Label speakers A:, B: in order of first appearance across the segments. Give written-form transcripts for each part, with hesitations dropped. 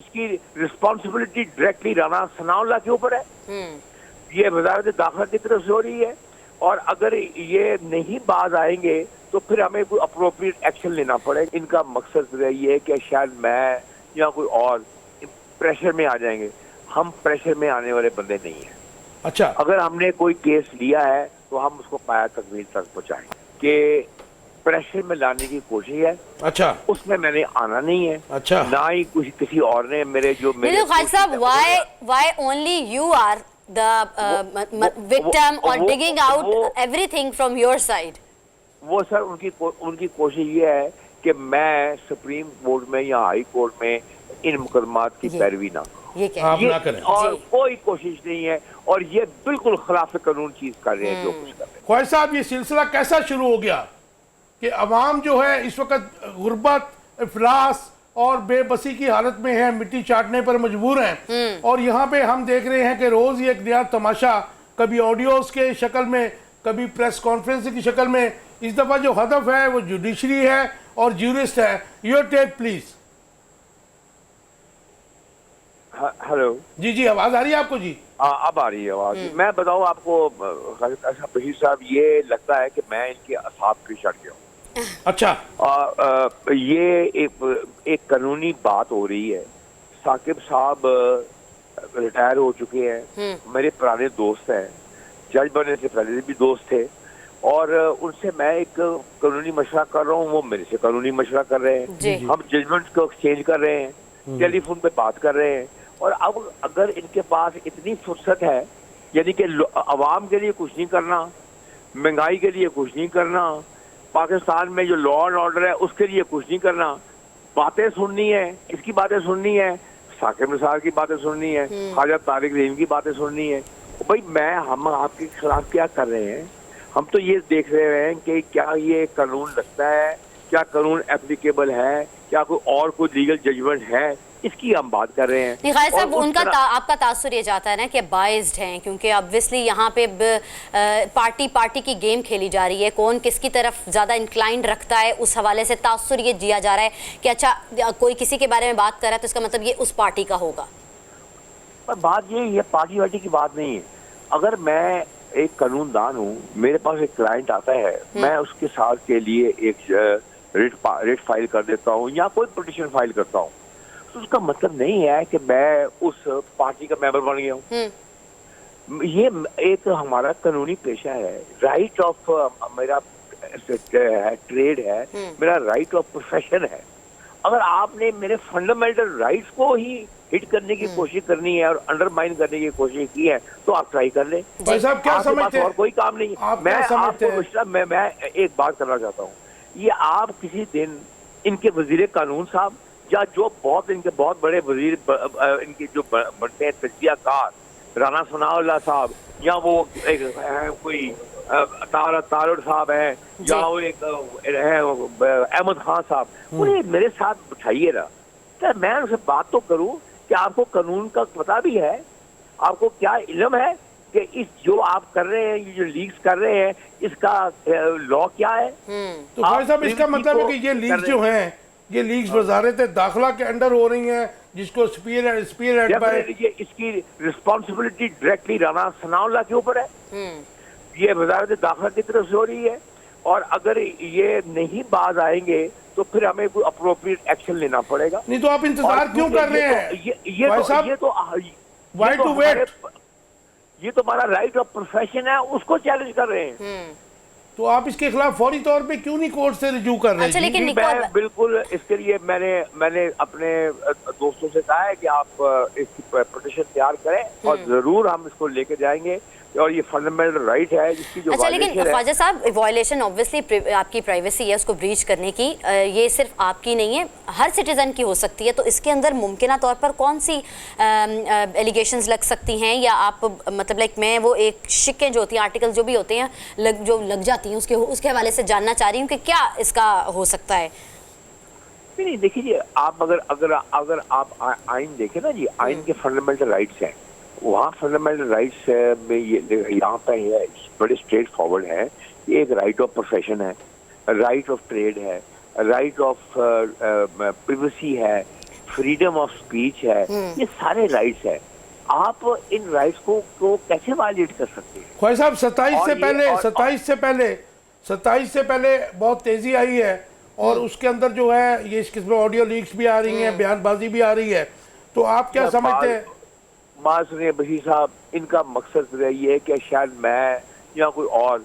A: इसकी responsibility directly Rana Sanaullah के ऊपर है। ये वजारत दाखिला की तरफ से हो रही है और अगर ये नहीं बाज आएंगे तो फिर हमें कोई अप्रोप्रिएट एक्शन लेना पड़ेगा। इनका मकसद ये है कि शायद मैं या कोई और प्रेशर में आ जाएंगे। हम प्रेशर में आने वाले बंदे नहीं हैं।
B: अच्छा,
A: अगर हमने कोई केस लिया है तो हम उसको पाया तकमील तक पहुंचाएंगे कि प्रेशर में लाने की कोशिश है।
B: अच्छा,
A: उसमें मैंने आना नहीं है।
B: अच्छा,
A: ना ही किसी और ने मेरे
C: Khalid साहब, why only you are the victim or digging out everything from your side?
A: वो सर उनकी कोशिश ये है कि मैं सुप्रीम कोर्ट में या हाई कोर्ट में इन मुकदमात की पैरवी ना
B: आप ना करें
A: और कोई कोशिश नहीं है और ये बिल्कुल खिलाफ कानून चीज कर रहे हैं जो कुछ कर रहे हैं।
B: ख्वाहिश साहब, ये सिलसिला कैसा शुरू हो गया कि अवाम जो है इस वक्त गुर्बत, इफलास और बेबसी की हालत में है, मिट्टी चाटने पर मजबूर हैं और यहाँ पे हम देख रहे हैं कि रोज ये एक नया तमाशा, कभी ऑडियोज के शक्ल में, कभी प्रेस कॉन्फ्रेंस की शक्ल में। इस दफा जो हदफ है वो जुडिशरी है और ज्यूरिस्ट है। Your take please.
A: हेलो
B: जी जी, आवाज आ रही है आपको? जी
A: अब आ रही है आवाज। मैं बताऊं आपको बशीर साहब, ये लगता है कि मैं इनके असाब पे चढ़ गया हूँ।
B: अच्छा,
A: ये एक कानूनी बात हो रही है। साकिब साहब रिटायर हो चुके हैं, मेरे पुराने दोस्त हैं, जज बनने से पहले भी दोस्त थे और उनसे मैं एक कानूनी मशवरा कर रहा हूँ, वो मेरे से कानूनी मशवरा कर रहे हैं। हम जजमेंट को एक्सचेंज कर रहे हैं, टेलीफोन पे बात कर रहे हैं। और अब अगर इनके पास इतनी फुर्सत है, यानी कि अवाम के लिए कुछ नहीं करना, महंगाई के लिए कुछ नहीं करना, पाकिस्तान में जो लॉ एंड ऑर्डर है उसके लिए कुछ नहीं करना, बातें सुननी है, इसकी बातें सुननी है, साकिब निसार की बातें सुननी है, ख्वाजा तारिक रहीम की बातें सुननी है। भाई हम आपके खिलाफ क्या कर रहे हैं? हम तो ये देख रहे हैं कि क्या ये कानून लगता है, क्या कानून एप्लीकेबल है, क्या कोई लीगल जजमेंट है, इसकी हम बात कर रहे हैं।
C: खालिद साहब, आपका तासुर ये जाता है ना कि बाइस्ड हैं, क्योंकि ऑब्वियसली यहाँ पे पार्टी की गेम खेली जा रही है। कौन किसकी तरफ ज्यादा इंक्लाइंड रखता है, उस हवाले से तासुर ये दिया जा रहा है कि अच्छा कोई किसी के बारे में बात कर रहा है तो इसका मतलब ये उस पार्टी का होगा।
A: पर बात ये पार्टी वार्टी की बात नहीं है। अगर मैं एक कानूनदान हूँ, मेरे पास एक क्लाइंट आता है, मैं उसके साथ के लिए एक रिट फाइल कर देता हूँ या कोई पिटीशन फाइल करता हूँ, तो उसका मतलब नहीं है कि मैं उस पार्टी का मेंबर बन गया हूँ। ये एक हमारा कानूनी पेशा है, राइट ऑफ मेरा ट्रेड है, मेरा राइट ऑफ प्रोफेशन है। अगर आपने मेरे फंडामेंटल राइट्स को ही हिट करने की कोशिश करनी है और अंडरमाइन करने की कोशिश की है तो आप ट्राई कर लें।
B: भाई साहब, क्या समझते हैं? और
A: कोई काम नहीं है। मैं आपको मैं एक बात करना चाहता हूँ, ये आप किसी दिन इनके वजीर कानून साहब या जो इनके बहुत बड़े वजीर इनके जो बनते हैं तजियाकार, राना सनाउल्लाह साहब या वो कोई तारुर साहब है या वो एक अहमद खान साहब, उन्हें मेरे साथ बिठाइए ना, क्या मैं उनसे बात तो करूं कि आपको कानून का पता भी है, आपको क्या इल्म है कि इस जो आप कर रहे हैं, ये जो लीक्स कर रहे हैं, इसका लॉ क्या है।
B: तो भाई साहब, इसका मतलब है कि ये लीक्स जो हैं, ये लीक्स वजारत दाखिला के अंडर हो रही हैं, जिसको
A: ये इसकी रिस्पॉन्सिबिलिटी डायरेक्टली राना सनाउल्लाह के ऊपर है। ये वजारत दाखिला की तरफ से हो रही है और अगर ये नहीं बाज आएंगे तो फिर हमें कोई अप्रोप्रिएट एक्शन लेना पड़ेगा।
B: नहीं तो आप इंतजार क्यों कर रहे हैं?
A: ये तो हमारा राइट ऑफ प्रोफेशन है, उसको चैलेंज कर रहे हैं।
B: तो आप इसके खिलाफ फौरी तौर पे क्यों नहीं कोर्ट से रिज्यू कर रहे हैं?
C: अच्छा, लेकिन
A: मैं बिल्कुल इसके लिए मैंने अपने दोस्तों से कहा है कि आप इसकी पिटीशन तैयार करें और जरूर हम इसको लेके जाएंगे और ये फंडामेंटल राइट है जिसकी जो
C: अच्छा, लेकिन ख्वाजा साहब, वायलेशन ऑब्वियसली आपकी प्राइवेसी है, उसको ब्रीच करने की, ये सिर्फ आपकी नहीं है, हर सिटीजन की हो सकती है। तो इसके अंदर मुमकिन तौर पर कौन सी एलिगेशंस लग सकती हैं, या आप मतलब लाइक मैं वो एक शिक्कें जो होती हैं, आर्टिकल जो भी होते हैं जो लग जाती हैं, उसके हवाले से जानना चाह रही हूँ कि क्या इसका हो सकता है।
A: नहीं, देखिए, आप अगर आप आइन देखें ना जी, आइन के फंडामेंटल राइट्स हैं, वहाँ फंडामेंटल राइट्स में यहाँ पे है, बड़े स्ट्रेट फॉरवर्ड है। एक राइट ऑफ प्रोफेशन है, राइट ऑफ ट्रेड है, राइट ऑफ प्रिवेसी है, फ्रीडम ऑफ स्पीच है, ये सारे राइट्स है। आप इन राइट्स को कैसे वायलेट कर सकते हैं?
B: ख्वाजा साहब 27 से
A: और ये-
B: पहले
A: और-
B: 27 से पहले बहुत तेजी आई है और उसके अंदर जो है ये इस किस्म ऑडियो लीक्स भी आ रही हैं, बयानबाजी भी आ रही है, तो आप क्या समझते हैं?
A: मां सुनिए बशीर साहब, इनका मकसद यही है कि शायद मैं या कोई और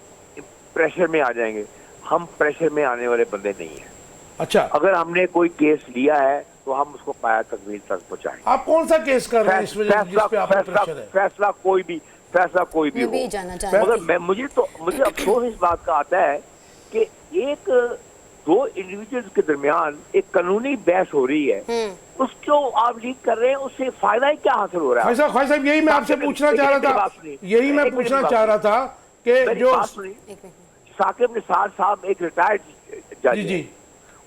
A: प्रेशर में आ जाएंगे। हम प्रेशर में आने वाले बंदे नहीं हैं।
B: अच्छा,
A: अगर हमने कोई केस लिया है तो हम उसको पाया तकमील तक पहुंचाएंगे।
B: आप कौन सा केस कर रहे हैं इस वजह जिस पे आपको प्रेशर है?
A: फैसला कोई भी
C: मैं भी
A: हो,
C: जानना चाहती हूँ।
A: मगर मुझे अफसोस इस बात का आता है कि एक दो इंडिविजुअल्स के दरमियान एक कानूनी बहस हो रही है, उसको आप लीक कर रहे हैं, उससे फायदा ही क्या हासिल हो रहा है?
B: ख्वाजा साहब यही मैं आपसे पूछना चाह रहा था, कि जो
A: साकिब निसार साहब एक रिटायर्ड जज
B: जी जी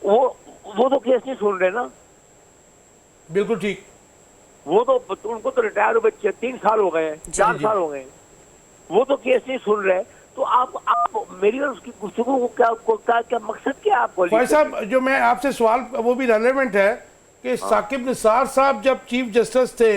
A: वो तो केस नहीं सुन रहे ना।
B: बिल्कुल ठीक,
A: वो तो उनको तो रिटायर हुए 3 साल हो गए हैं, 4 साल हो गए हैं, वो तो केस नहीं सुन रहे। तो आप मेरी और उसकी गुफ्तगू को क्या मकसद क्या है आपको?
B: ख्वाजा साहब जो मैं आपसे सवाल वो भी रेलेवेंट है कि साकिब निसार साहब जब चीफ जस्टिस थे,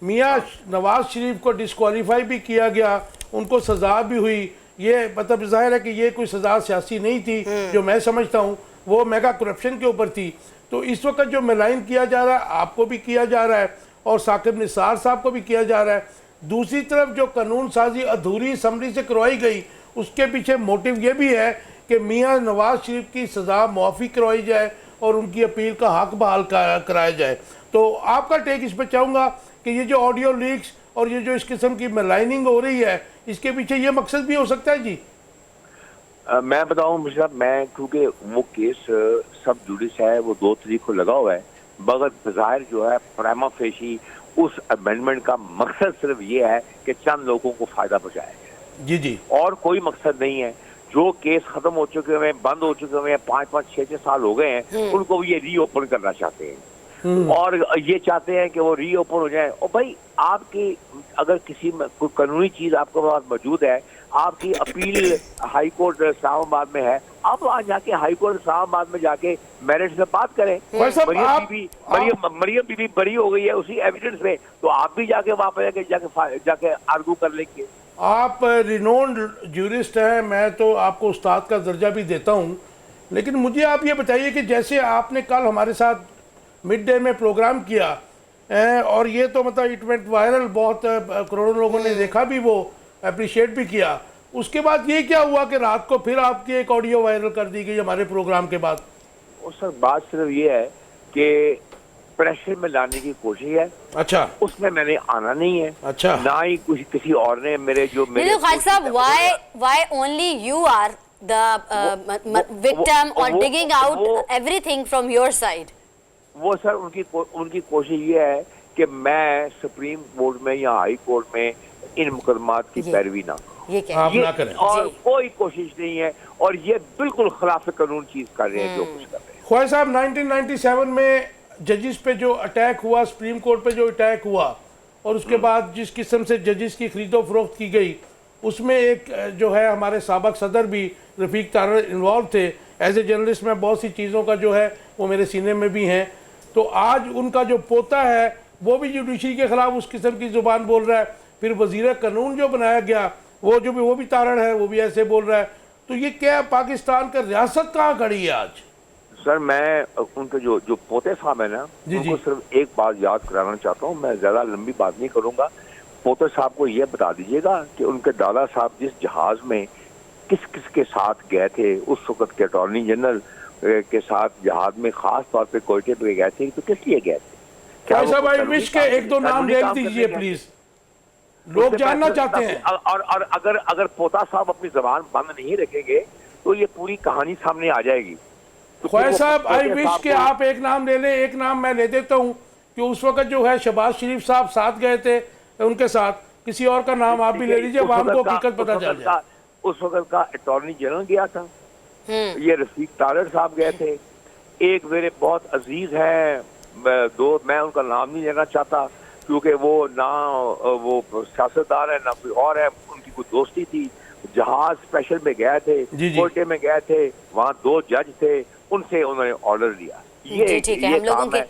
B: मियाँ नवाज शरीफ को डिस्क्वालीफाई भी किया गया, उनको सजा भी हुई। ये मतलब जाहिर है कि ये कोई सजा सियासी नहीं थी, जो मैं समझता हूँ वो मेगा करप्शन के ऊपर थी। तो इस वक्त जो मिलाइन किया जा रहा है, आपको भी किया जा रहा है और साकिब निसार साहब को भी किया जा रहा है। दूसरी तरफ जो कानून साजी अधूरी असम्बली से करवाई गई, उसके पीछे मोटिव ये भी है कि मियाँ नवाज शरीफ की सज़ा मुआफ़ी करवाई जाए और उनकी अपील का हक बहाल कराया जाए। तो आपका टेक इस पर चाहूँगा कि ये जो ऑडियो लीक्स और ये जो इस किस्म की मिलाइनिंग हो रही है, इसके पीछे ये मकसद भी हो सकता है जी?
A: मैं बताऊं मुझे, मैं क्योंकि वो केस सब जुडिस है, वो 2 तारीख को लगा हुआ है, मगर ज़ाहिर जो है प्राइमा फेशी उस अमेंडमेंट का मकसद सिर्फ ये है कि चंद लोगों को फायदा पहुंचाया जाए।
B: जी जी,
A: और कोई मकसद नहीं है। जो केस खत्म हो चुके हुए हैं, बंद हो चुके हुए हैं, 5-5, 6-6 साल हो गए हैं, उनको ये रीओपन करना चाहते हैं और ये चाहते हैं कि वो रीओपन हो जाए। और भाई आपकी अगर किसी में कोई कानूनी चीज आपके पास मौजूद है, आपकी अपील हाई कोर्ट इस्लामाबाद में है, आप वहाँ जाके हाई कोर्ट इस्लामाबाद में जाके मेरिट से बात करें। मरियम बीबी बरी हो गई है उसी एविडेंस में, तो आप भी जाके वहाँ पर जाके आर्गू कर लेंगे।
B: आप रिनोन्ड ज्यूरिस्ट हैं, मैं तो आपको उस्ताद का दर्जा भी देता हूँ, लेकिन मुझे आप ये बताइए कि जैसे आपने कल हमारे साथ मिड डे में प्रोग्राम किया और ये तो मतलब इट वेंट वायरल, बहुत करोड़ों लोगों ने देखा भी, वो अप्रिशिएट भी किया। उसके बाद ये क्या हुआ कि रात को फिर आपकी एक ऑडियो वायरल कर दी गई हमारे प्रोग्राम के बाद?
A: और सर बात सिर्फ ये है कि प्रेशर में लाने की कोशिश है।
B: अच्छा,
A: उसमें मैंने आना नहीं है।
B: अच्छा,
A: ना ही किसी और ने मेरे
C: खान साहब, why only you are the victim or digging out everything from your side?
A: वो सर उनकी कोशिश ये है कि मैं सुप्रीम कोर्ट में या हाई कोर्ट में इन मुकदमात की पैरवी ना
B: आप ना करें,
A: और कोई कोशिश नहीं है, और ये बिल्कुल खिलाफ कानून चीज कर रहे हैं जो कुछ कर रहे हैं।
B: ख्वाजा साहब 1997 में जजिस पे जो अटैक हुआ, सुप्रीम कोर्ट पे जो अटैक हुआ, और उसके बाद जिस किस्म से जजिस की खरीदो फरोख्त की गई, उसमें एक जो है हमारे साबिक सदर भी रफीक तारड़ इन्वॉल्व थे। एज ए जर्नलिस्ट में बहुत सी चीज़ों का जो है वो मेरे सीने में भी हैं। तो आज उनका जो पोता है वो भी जुडिशरी के खिलाफ उस किस्म की ज़ुबान बोल रहा है। फिर वज़ीर कानून जो बनाया गया वो भी तारड़ है, वो भी ऐसे बोल रहा है। तो ये क्या पाकिस्तान का रियासत कहाँ खड़ी है आज?
A: सर मैं उनके जो पोते साहब है ना, उनको सिर्फ एक बात याद कराना चाहता हूँ। मैं ज्यादा लंबी बात नहीं करूंगा। पोते साहब को ये बता दीजिएगा कि उनके दादा साहब जिस जहाज में किस किस के साथ गए थे, उस वक्त के अटॉर्नी जनरल के साथ जहाज में खास तौर पे कोयटे पे गए थे, तो किस लिए गए थे?
B: क्या साहब आई विश के 1-2 नाम ले दीजिए प्लीज, लोग जानना चाहते हैं।
A: और अगर पोता साहब अपनी जबान बंद नहीं रखेंगे तो ये पूरी कहानी सामने आ जाएगी।
B: ख्वाजा साहब आई विश के आप एक नाम ले लें। एक नाम मैं ले देता हूँ कि उस वक्त जो है शहबाज शरीफ साहब साथ गए थे, उनके साथ किसी और का नाम आप भी ले लीजिए, वहां को हकीकत पता चल जाए।
A: उस वक्त का अटॉर्नी जनरल गया था, ये रफीक तारड़ साहब गए थे। एक मेरे बहुत अजीज हैं दो, मैं उनका नाम नहीं लेना चाहता क्योंकि वो ना वो सियासतदार है ना कोई और है, उनकी कोई दोस्ती थी। जहाज स्पेशल में गए थे, कोयटे में गए थे, वहाँ 2 जज थे, उनसे उन्होंने ऑर्डर लिया।
C: ये ठीक है, हम लोगों के